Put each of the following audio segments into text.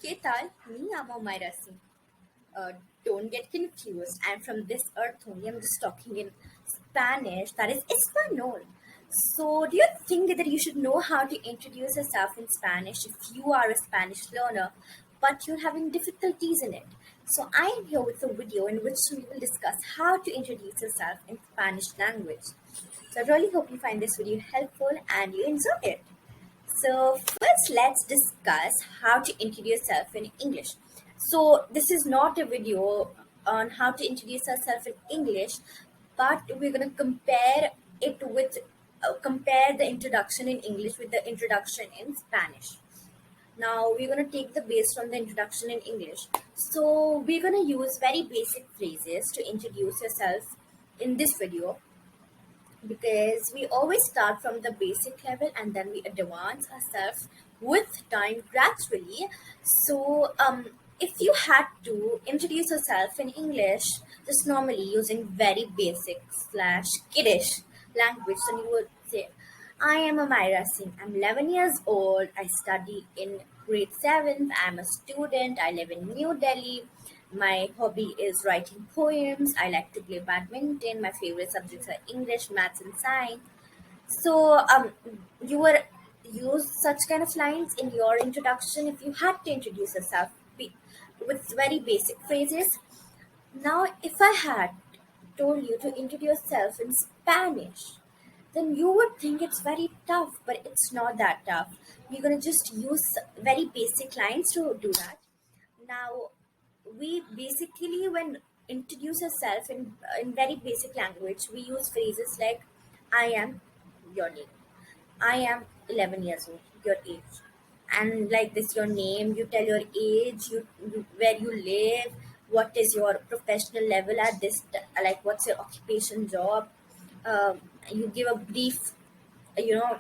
¿Qué tal? Me llamo Mayra Singh. Uh, don't get confused. I'm from this earth only. I'm just talking in Spanish. That is Espanol. So, do you think that you should know how to introduce yourself in Spanish if you are a Spanish learner, but you're having difficulties in it? So, I am here with a video in which we will discuss how to introduce yourself in Spanish language. So, I really hope you find this video helpful and you enjoy it. So, first, let's discuss how to introduce yourself in English. So, this is not a video on how to introduce yourself in English, but we're going to compare the introduction in English with the introduction in Spanish. Now, we're going to take the base from the introduction in English. So, we're going to use very basic phrases to introduce yourself in this video because we always start from the basic level and then we advance ourselves with time gradually. So, if you had to introduce yourself in English, just normally using very basic slash kiddish language, then you would say, I am Amaira Singh. I'm 11 years old. I study in grade 7th. I'm a student. I live in New Delhi. My hobby is writing poems. I like to play badminton. My favorite subjects are English, maths, and science. So, you were use such kind of lines in your introduction if you had to introduce yourself with very basic phrases. Now, if I had told you to introduce yourself in Spanish, then you would think it's very tough, but it's not that tough. You're gonna just use very basic lines to do that. Now, we basically, when introduce ourselves in very basic language, we use phrases like I am your name. I am 11 years old, your age. And like this, your name, you tell your age, where you live, what is your professional level at this, like what's your occupation job. You give a brief, you know,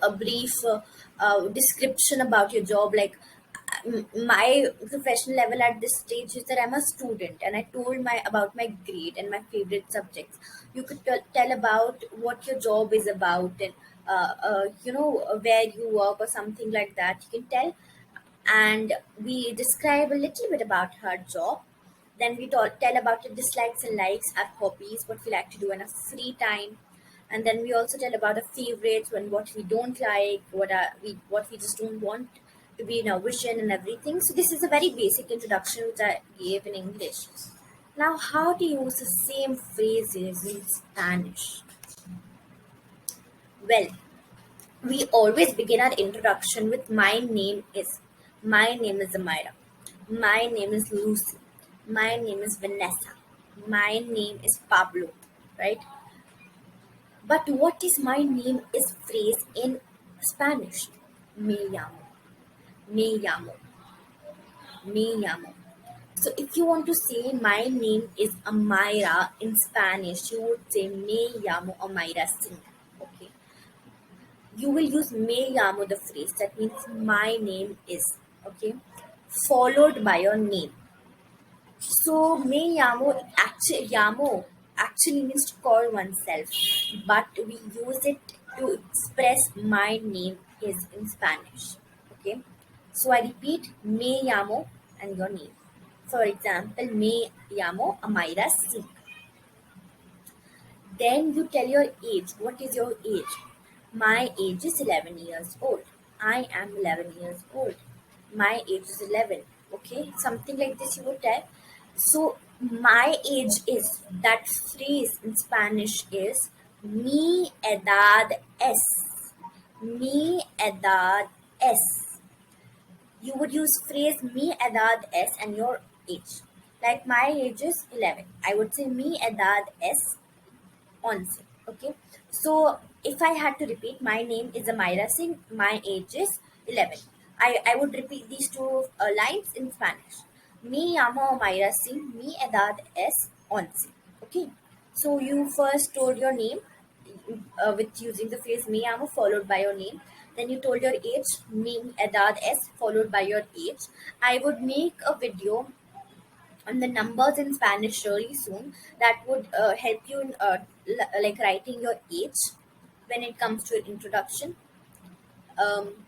a brief description about your job, like my professional level at this stage is that I'm a student, and I told my about my grade and my favorite subjects. You could tell about what your job is about, and where you work or something like that. You can tell, and we describe a little bit about her job. Then we tell about our dislikes and likes, our hobbies, what we like to do in our free time, and then we also tell about our favorites and what we don't like, what we just don't want to be in our vision and everything. So this is a very basic introduction which I gave in English. Now, how to use the same phrases in Spanish? Well, we always begin our introduction with my name is. My name is Amira. My name is Lucy. My name is Vanessa. My name is Pablo, right? But what is my name is phrase in Spanish? Me llamo. Me llamo. Me llamo. So if you want to say my name is Amaira in Spanish, you would say me llamo Amaira Singh. Okay. You will use me llamo the phrase. That means my name is. Okay. Followed by your name. So actually means to call oneself, but we use it to express my name is in Spanish. Okay, so I repeat, me llamo and your name. For example, me llamo Amaira Singh. Then you tell your age. What is your age? My age is 11 years old. I am 11 years old. My age is 11. Okay, something like this you would tell. So, my age is, that phrase in Spanish is mi edad es. Mi edad es. You would use phrase mi edad es and your age. Like my age is 11. I would say mi edad es 11. Okay. So if I had to repeat, my name is Amaira Singh, my age is 11. I would repeat these two lines in Spanish. Me llamo Amaira Singh, mi edad es 11. Okay. So you first told your name with using the phrase me llamo followed by your name. Then you told your age, mi edad es followed by your age. I would make a video on the numbers in Spanish really soon. That would help you in like writing your age when it comes to an introduction. Um,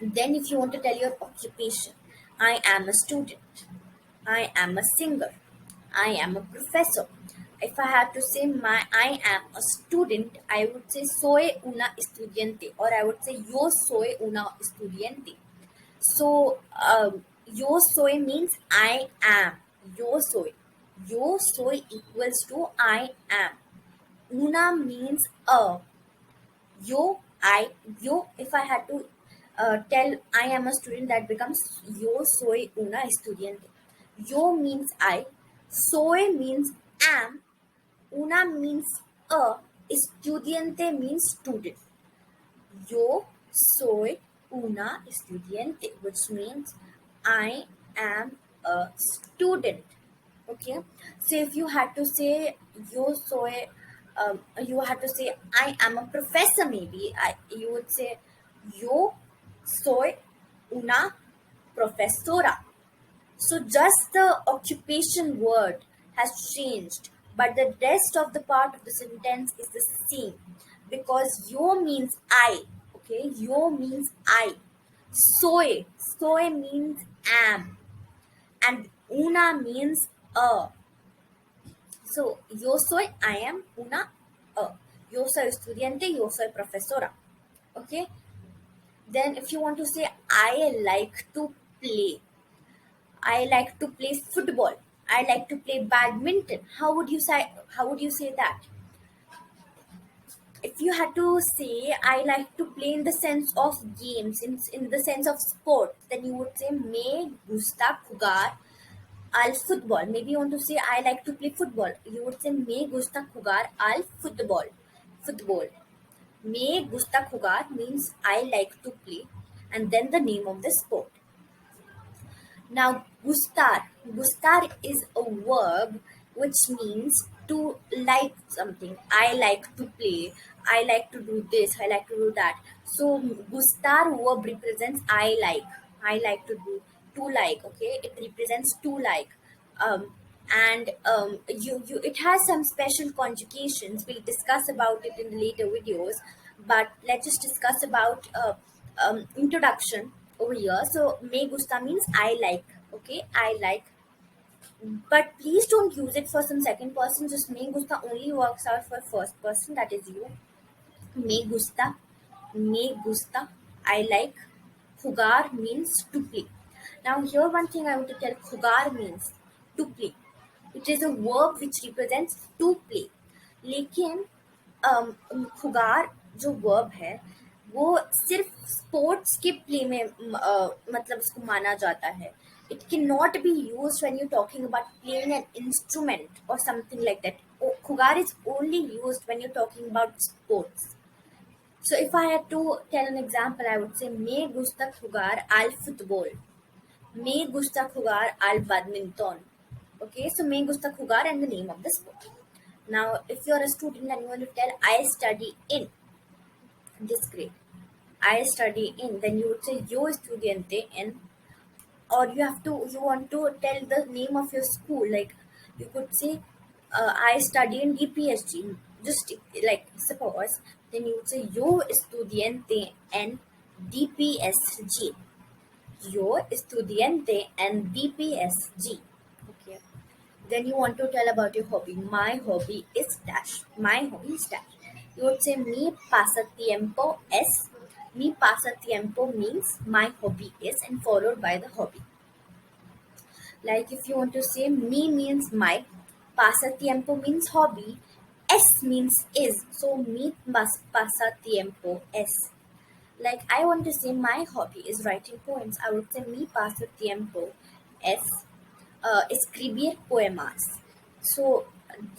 Then, if you want to tell your occupation, I am a student, I am a singer, I am a professor. If I had to say I am a student, I would say soy una estudiante, or I would say yo soy una estudiante. So, yo soy means I am. Yo soy. Yo soy equals to I am. Una means a. Yo, I, yo, if I had to tell I am a student, that becomes yo soy una estudiante. Yo means I, soy means am, una means a, estudiante means student. Yo soy una estudiante, which means I am a student. Okay, so if you had to say yo soy, you had to say I am a professor, maybe you would say yo soy una profesora. So just the occupation word has changed, but the rest of the part of the sentence is the same, because yo means I. Okay, yo means I. Soy means am, and una means a. So yo soy, I am una a. Yo soy estudiante, yo soy profesora. Okay. Then if you want to say I like to play, I like to play football, I like to play badminton. How would you say? How would you say that? If you had to say I like to play in the sense of games, in the sense of sport, then you would say me gusta jugar al football. Maybe you want to say I like to play football. You would say me gusta jugar al football. Football. Me gusta jugar means I like to play, and then the name of the sport. Now, gustar is a verb which means to like something. I like to play. I like to do this. I like to do that. So, gustar verb represents I like. I like to do to like. Okay, it represents to like. Um, and you it has some special conjugations. We'll discuss about it in later videos, but let's just discuss about introduction over here. So me gusta means I like. Okay, I like, but please don't use it for some second person. Just me gusta only works out for first person, that is you. Me gusta, me gusta, I like. Jugar means to play. Now here one thing I want to tell, jugar means to play. It is a verb which represents to play. लेकिन खुगार जो verb है वो सिर्फ sports के play में मतलब उसको माना जाता है. It can not be use when you talking about playing an instrument और समथिंग लाइक दैट. खुगार is only used when you talking about sports. So if I had to tell an example, I would say me gusta jugar al fútbol. Me gusta jugar al badminton. Okay, so me gusta jugar and the name of the sport. Now, if you're a student and you want to tell I study in this grade, I study in, then you would say yo estudiante in, or you want to tell the name of your school, like you could say I study in DPSG, just like suppose, then you would say yo estudiante en DPSG. Yo estudiante en DPSG. Okay. Then you want to tell about your hobby. My hobby is dash. My hobby is dash. You would say mi pasatiempo es. Mi pasatiempo means my hobby is, and followed by the hobby. Like if you want to say me means my, pasatiempo means hobby, es means is. So mi pasatiempo es. Like I want to say my hobby is writing poems. I would say mi pasatiempo es escribir poemas. So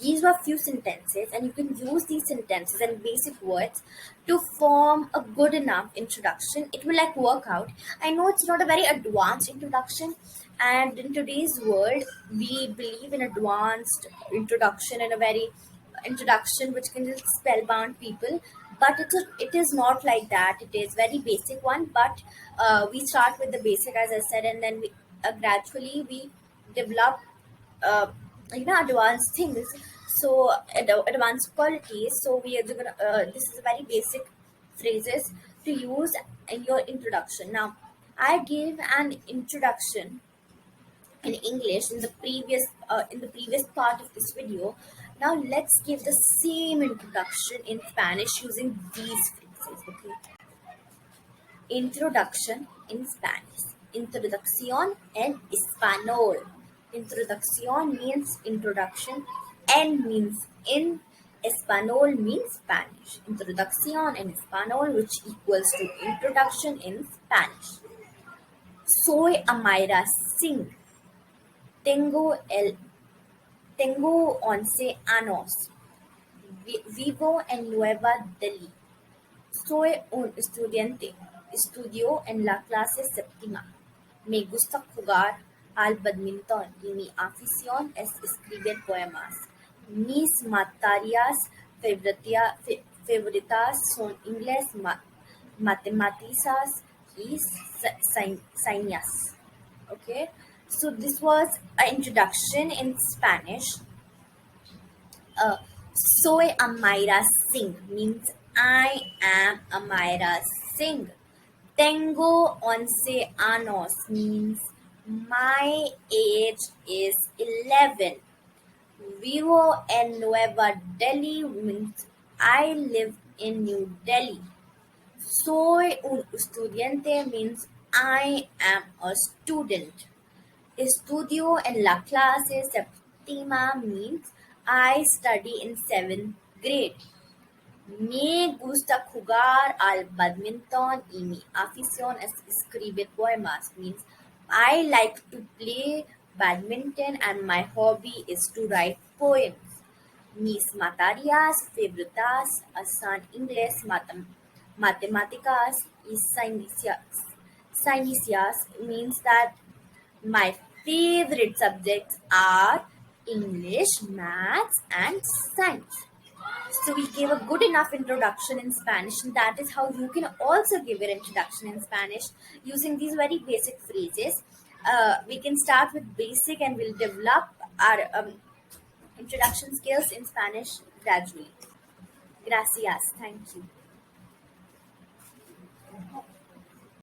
these were few sentences, and you can use these sentences and basic words to form a good enough introduction. It will like work out. I know it's not a very advanced introduction, and in today's world, we believe in advanced introduction and a very introduction which can just spellbound people. But it is not like that. It is very basic one, but we start with the basic, as I said, and then we gradually we develop uh, advanced things. So advanced qualities. So we are gonna this is very basic phrases to use in your introduction. Now, I gave an introduction in English in the previous part of this video. Now let's give the same introduction in Spanish using these phrases. Okay, introduction in Spanish. Introducción en español. Introducción means introduction. En means in. Español means Spanish. Introducción en español, which equals to introduction in Spanish. Soy Amaira Singh. Tengo el Tengo 11 años. Vivo en Nueva Delhi. Soy un estudiante. Estudio en la clase séptima. Me gusta jugar al badminton y mi afición es escribir poemas. Mis materias favoritas son inglés, matemáticas y science. Okay, so this was an introduction in Spanish. uh, Soy Amaira Singh means I am Amaira Singh. Tengo 11 años means my age is 11. Vivo en Nueva Delhi means I live in New Delhi. Soy un estudiante means I am a student. Estudio en la clase séptima means I study in 7th grade. Me gusta jugar al badminton y mi afición es escribir poemas means I like to play badminton and my hobby is to write poems. Mis materias favoritas son inglés, matemáticas y ciencias. Ciencias means that my favorite subjects are English, maths, and science. So we gave a good enough introduction in Spanish, and that is how you can also give your introduction in Spanish using these very basic phrases. We can start with basic and we'll develop our introduction skills in Spanish gradually. Gracias. Thank you.